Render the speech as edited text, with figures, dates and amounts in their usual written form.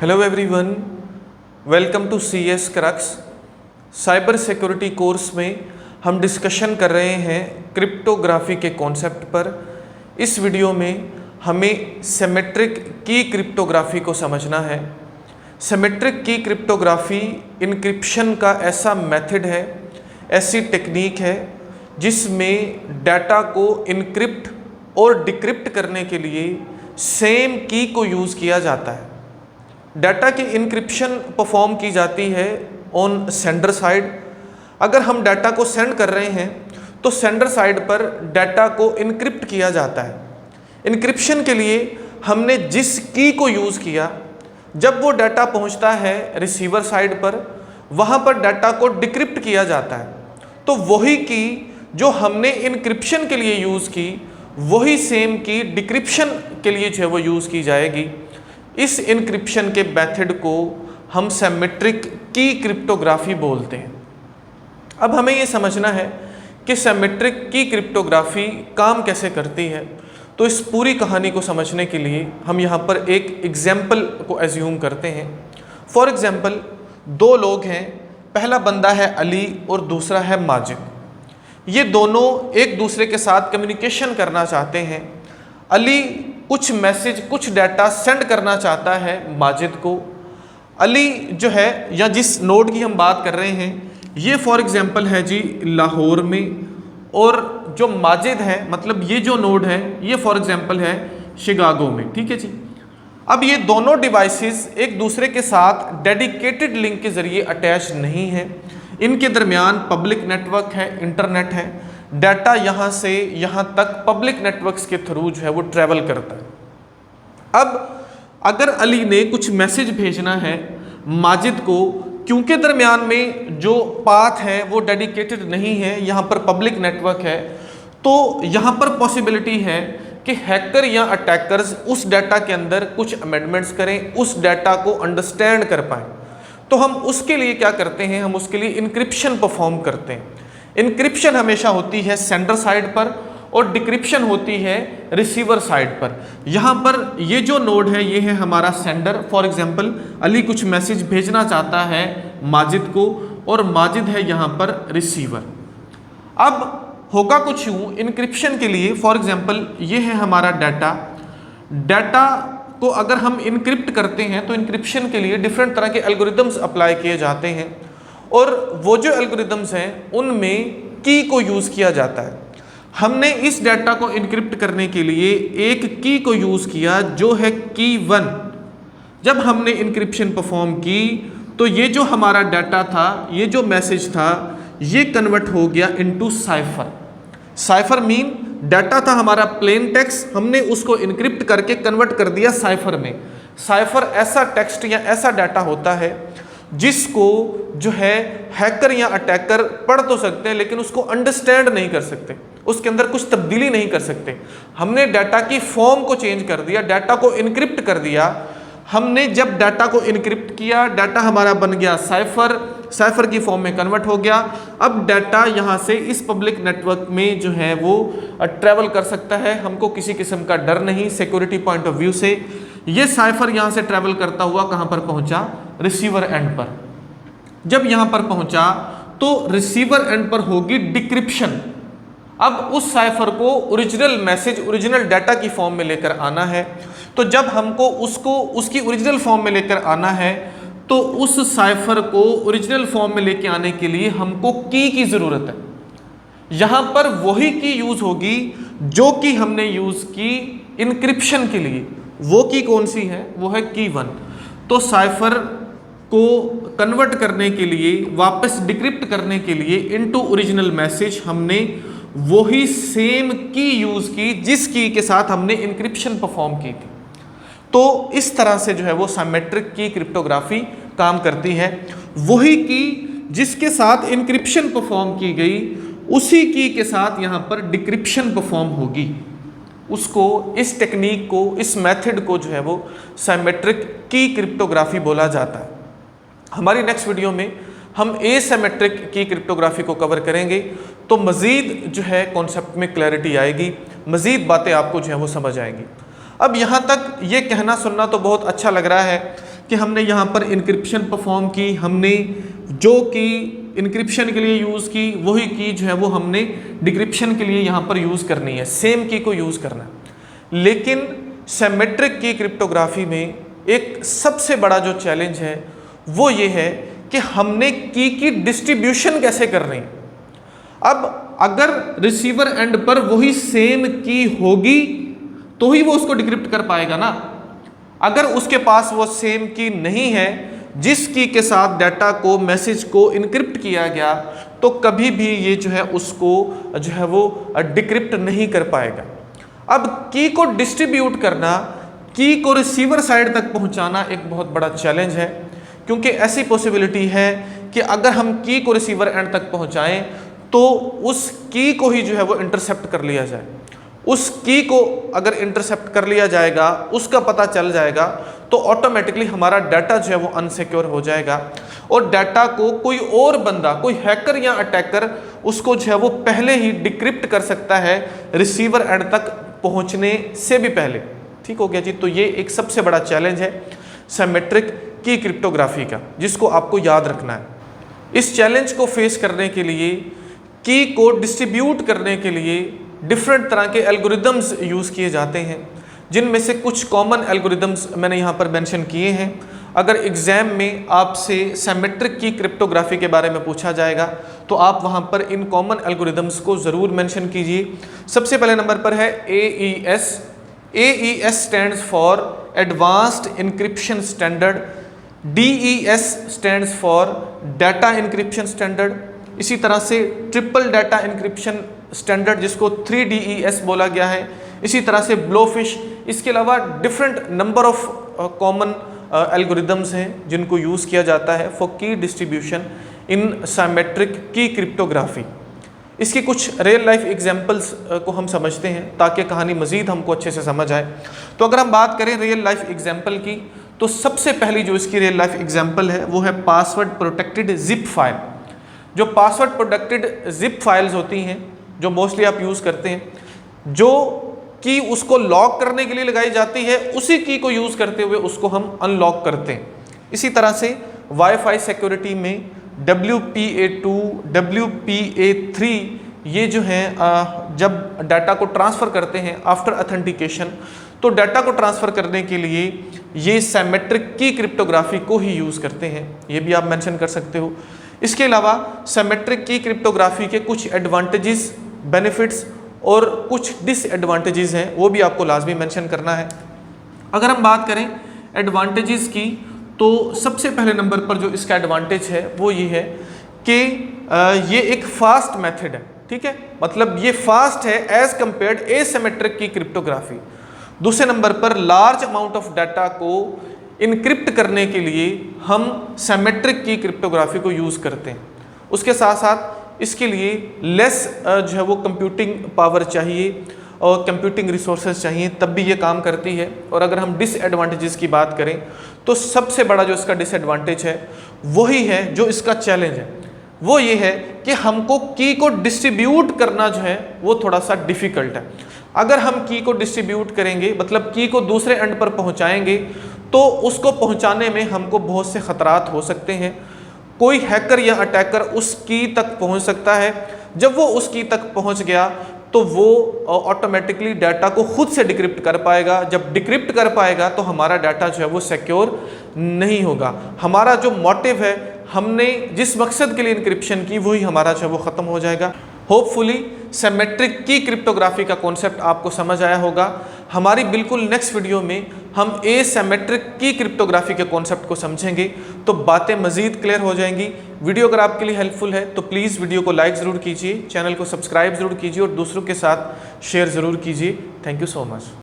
Hello everyone, welcome to CS crux. Cyber security course में हम discussion कर रहे हैं क्रिप्टोग्राफी के कॉन्सेप्ट पर। इस वीडियो में हमें सिमेट्रिक की क्रिप्टोग्राफी को समझना है। सिमेट्रिक की क्रिप्टोग्राफी इनक्रिप्शन का ऐसा मेथड है, ऐसी टेक्निक है जिसमें डाटा को इनक्रिप्ट और डिक्रिप्ट करने के लिए सेम की को यूज़ किया जाता है। डाटा की इनक्रिप्शन परफॉर्म की जाती है ऑन सेंडर साइड। अगर हम डाटा को सेंड कर रहे हैं तो सेंडर साइड पर डाटा को इनक्रिप्ट किया जाता है। इनक्रिप्शन के लिए हमने जिस की को यूज़ किया, जब वो डाटा पहुंचता है रिसीवर साइड पर, वहाँ पर डाटा को डिक्रिप्ट किया जाता है। तो वही की जो हमने इनक्रिप्शन के लिए यूज़ की, वही सेम की डिक्रिप्शन के लिए जो है वो यूज़ की जाएगी। इस इनक्रिप्शन के मेथड को हम सिमेट्रिक की क्रिप्टोग्राफी बोलते हैं। अब हमें ये समझना है कि सिमेट्रिक की क्रिप्टोग्राफी काम कैसे करती है। तो इस पूरी कहानी को समझने के लिए हम यहाँ पर एक एग्जाम्पल को एज्यूम करते हैं। फॉर एग्जाम्पल, दो लोग हैं, पहला बंदा है अली और दूसरा है माजिद। ये दोनों एक दूसरे के साथ कम्युनिकेशन करना चाहते हैं। अली कुछ मैसेज, कुछ डाटा सेंड करना चाहता है माजिद को। अली जो है, या जिस नोड की हम बात कर रहे हैं, ये फॉर एग्जांपल है जी लाहौर में, और जो माजिद है, मतलब ये जो नोड है, ये फॉर एग्जांपल है शिकागो में। ठीक है जी। अब ये दोनों डिवाइसेस एक दूसरे के साथ डेडिकेटेड लिंक के जरिए अटैच नहीं है। इनके दरमियान पब्लिक नेटवर्क है, इंटरनेट है। डाटा यहाँ से यहाँ तक पब्लिक नेटवर्क्स के थ्रू जो है वो ट्रैवल करता है। अब अगर अली ने कुछ मैसेज भेजना है माजिद को, क्योंकि दरमियान में जो पाथ है वो डेडिकेटेड नहीं है, यहाँ पर पब्लिक नेटवर्क है, तो यहाँ पर पॉसिबिलिटी है कि हैकर या अटैकर्स उस डाटा के अंदर कुछ अमेंडमेंट्स करें, उस डाटा को अंडरस्टैंड कर पाएँ। तो हम उसके लिए क्या करते हैं, हम उसके लिए इनक्रिप्शन परफॉर्म करते हैं। इनक्रिप्शन हमेशा होती है सेंडर साइड पर और डिक्रिप्शन होती है रिसीवर साइड पर। यहाँ पर ये जो नोड है, ये है हमारा सेंडर। फॉर एग्जांपल, अली कुछ मैसेज भेजना चाहता है माजिद को और माजिद है यहाँ पर रिसीवर। अब होगा कुछ यूँ, इनक्रिप्शन के लिए फॉर एग्जांपल ये है हमारा डाटा। डाटा को अगर हम इनक्रिप्ट करते हैं तो इनक्रिप्शन के लिए डिफरेंट तरह के एल्गोरिदम्स अप्लाई किए जाते हैं, और वो जो एल्गोरिदम्स हैं उनमें की को यूज़ किया जाता है। हमने इस डाटा को इनक्रिप्ट करने के लिए एक की को यूज़ किया जो है की 1। जब हमने इनक्रिप्शन परफॉर्म की तो ये जो हमारा डाटा था, ये जो मैसेज था, ये कन्वर्ट हो गया into cipher. Cipher mean data था हमारा प्लेन टेक्स्ट, हमने उसको इनक्रिप्ट करके कन्वर्ट कर दिया साइफर में। साइफर ऐसा टेक्स्ट या ऐसा डाटा होता है जिसको जो है हैकर या अटैकर पढ़ तो सकते हैं, लेकिन उसको अंडरस्टैंड नहीं कर सकते, उसके अंदर कुछ तब्दीली नहीं कर सकते। हमने डाटा की फॉर्म को चेंज कर दिया, डाटा को इनक्रिप्ट कर दिया। हमने जब डाटा को इनक्रिप्ट किया, डाटा हमारा बन गया साइफर, साइफर की फॉर्म में कन्वर्ट हो गया। अब डाटा यहाँ से इस पब्लिक नेटवर्क में जो है वो ट्रैवल कर सकता है, हमको किसी किस्म का डर नहीं सिक्योरिटी पॉइंट ऑफ व्यू से। ये साइफर यहाँ से ट्रैवल करता हुआ कहाँ पर पहुँचा, रिसीवर एंड पर। जब यहाँ पर पहुँचा तो रिसीवर एंड पर होगी डिक्रिप्शन। अब उस साइफर को ओरिजिनल मैसेज, ओरिजिनल डाटा की फॉर्म में लेकर आना है। तो जब हमको उसको उसकी ओरिजिनल फॉर्म में लेकर आना है, तो उस साइफर को ओरिजिनल फॉर्म में लेके आने के लिए हमको की ज़रूरत है। यहाँ पर वही की यूज़ होगी जो कि हमने यूज़ की इनक्रिप्शन के लिए। वो की कौन सी है, वो है की 1। तो साइफर को कन्वर्ट करने के लिए, वापस डिक्रिप्ट करने के लिए इनटू ओरिजिनल मैसेज, हमने वही सेम की यूज़ की जिस की के साथ हमने इनक्रिप्शन परफॉर्म की थी। तो इस तरह से जो है वो सिमेट्रिक की क्रिप्टोग्राफी काम करती है। वही की जिसके साथ इनक्रिप्शन परफॉर्म की गई, उसी की के साथ यहाँ पर डिक्रिप्शन परफॉर्म होगी। उसको, इस टेक्निक को, इस मेथड को जो है वो सिमेट्रिक की क्रिप्टोग्राफी बोला जाता है। हमारी नेक्स्ट वीडियो में हम एसिमेट्रिक की क्रिप्टोग्राफी को कवर करेंगे, तो मज़ीद जो है कॉन्सेप्ट में क्लैरिटी आएगी, मज़ीद बातें आपको जो है वो समझ आएंगी। अब यहाँ तक ये कहना सुनना तो बहुत अच्छा लग रहा है कि हमने यहाँ पर इंक्रिप्शन परफॉर्म की, हमने जो की इंक्रिप्शन के लिए यूज़ की वही की जो है वो हमने डिक्रिप्शन के लिए यहाँ पर यूज़ करनी है, सेम की को यूज़ करना है। लेकिन सिमेट्रिक की क्रिप्टोग्राफी में एक सबसे बड़ा जो चैलेंज है वो ये है कि हमने की डिस्ट्रीब्यूशन कैसे करनी है। अब अगर रिसीवर एंड पर वही सेम की होगी तो ही वो उसको डिक्रिप्ट कर पाएगा ना। अगर उसके पास वो सेम की नहीं है जिस की के साथ डाटा को, मैसेज को इनक्रिप्ट किया गया, तो कभी भी ये जो है उसको जो है वो डिक्रिप्ट नहीं कर पाएगा। अब की को डिस्ट्रीब्यूट करना, की को रिसीवर साइड तक पहुंचाना एक बहुत बड़ा चैलेंज है, क्योंकि ऐसी पॉसिबिलिटी है कि अगर हम की को रिसीवर एंड तक पहुंचाएं तो उस की को ही जो है वो इंटरसेप्ट कर लिया जाए। उस की को अगर इंटरसेप्ट कर लिया जाएगा, उसका पता चल जाएगा, तो ऑटोमेटिकली हमारा डाटा जो है वो अनसिक्योर हो जाएगा और डाटा को कोई और बंदा, कोई हैकर या अटैकर उसको जो है वो पहले ही डिक्रिप्ट कर सकता है रिसीवर एंड तक पहुंचने से भी पहले। ठीक हो गया जी। तो ये एक सबसे बड़ा चैलेंज है सिमेट्रिक की क्रिप्टोग्राफी का, जिसको आपको याद रखना है। इस चैलेंज को फेस करने के लिए, की को डिस्ट्रीब्यूट करने के लिए डिफरेंट तरह के एल्गोरिदम्स यूज़ किए जाते हैं, जिनमें से कुछ कॉमन एल्गोरिदम्स मैंने यहाँ पर मेंशन किए हैं। अगर एग्ज़ाम में आपसे सिमेट्रिक की क्रिप्टोग्राफी के बारे में पूछा जाएगा तो आप वहाँ पर इन कॉमन एल्गोरिदम्स को ज़रूर मेंशन कीजिए। सबसे पहले नंबर पर है AES। AES stands for advanced encryption standard, DES stands for data encryption standard, इसी तरह से ट्रिपल डाटा इंक्रिप्शन स्टैंडर्ड जिसको 3DES बोला गया है, इसी तरह से ब्लोफिश। इसके अलावा different number of common algorithms हैं जिनको यूज़ किया जाता है फॉर की डिस्ट्रीब्यूशन इन सिमेट्रिक की क्रिप्टोग्राफी। इसकी कुछ रियल लाइफ एग्जांपल्स को हम समझते हैं ताकि कहानी मज़ीद हमको अच्छे से समझ आए। तो अगर हम बात करें रियल लाइफ एग्जांपल की, तो सबसे पहली जो इसकी रियल लाइफ एग्जांपल है वो है पासवर्ड प्रोटेक्टेड जिप फाइल। जो पासवर्ड प्रोटेक्टेड जिप फाइल्स होती हैं जो मोस्टली आप यूज़ करते हैं, जो की उसको लॉक करने के लिए लगाई जाती है, उसी की को यूज़ करते हुए उसको हम अनलॉक करते हैं। इसी तरह से वाईफाई सिक्योरिटी में WPA2, WPA3 ये जो हैं जब डाटा को ट्रांसफ़र करते हैं आफ्टर ऑथेंटिकेशन, तो डाटा को ट्रांसफ़र करने के लिए ये सिमेट्रिक की क्रिप्टोग्राफी को ही यूज़ करते हैं। ये भी आप मेंशन कर सकते हो। इसके अलावा सिमेट्रिक की क्रिप्टोग्राफी के कुछ एडवांटेजेस, बेनिफिट्स और कुछ डिसएडवांटेजेस हैं, वो भी आपको लाजमी मेंशन करना है। अगर हम बात करें एडवांटेजेस की, तो सबसे पहले नंबर पर जो इसका एडवांटेज है वो ये है कि ये एक फास्ट मेथड है। ठीक है, मतलब ये फास्ट है एज कंपेयर्ड एसिमेट्रिक की क्रिप्टोग्राफी। दूसरे नंबर पर लार्ज अमाउंट ऑफ डाटा को इनक्रिप्ट करने के लिए हम सिमेट्रिक की क्रिप्टोग्राफी को यूज़ करते हैं। उसके साथ साथ इसके लिए लेस जो है वो कंप्यूटिंग पावर चाहिए और कंप्यूटिंग रिसोर्सेज चाहिए, तब भी ये काम करती है। और अगर हम डिसएडवांटेजेस की बात करें तो सबसे बड़ा जो इसका डिसएडवांटेज है वही है जो इसका चैलेंज है, वो ये है कि हमको की को डिस्ट्रीब्यूट करना जो है वो थोड़ा सा डिफ़िकल्ट है। अगर हम की को डिस्ट्रीब्यूट करेंगे, मतलब की को दूसरे एंड पर पहुंचाएंगे, तो उसको पहुंचाने में हमको बहुत से ख़तरात हो सकते हैं। कोई हैकर या अटैकर उस की तक पहुंच सकता है। जब वो उस की तक पहुंच गया तो वो ऑटोमेटिकली डाटा को खुद से डिक्रिप्ट कर पाएगा। जब डिक्रिप्ट कर पाएगा तो हमारा डाटा जो है वो सिक्योर नहीं होगा। हमारा जो मोटिव है, हमने जिस मकसद के लिए इनक्रिप्शन की, वही हमारा जो है वो ख़त्म हो जाएगा। होपफुली सिमेट्रिक की क्रिप्टोग्राफी का कॉन्सेप्ट आपको समझ आया होगा। हमारी बिल्कुल नेक्स्ट वीडियो में हम एसिमेट्रिक की क्रिप्टोग्राफी के कॉन्सेप्ट को समझेंगे, तो बातें मज़ीद क्लियर हो जाएंगी। वीडियो अगर आपके लिए हेल्पफुल है तो प्लीज़ वीडियो को लाइक ज़रूर कीजिए, चैनल को सब्सक्राइब ज़रूर कीजिए और दूसरों के साथ शेयर ज़रूर कीजिए। Thank you so much.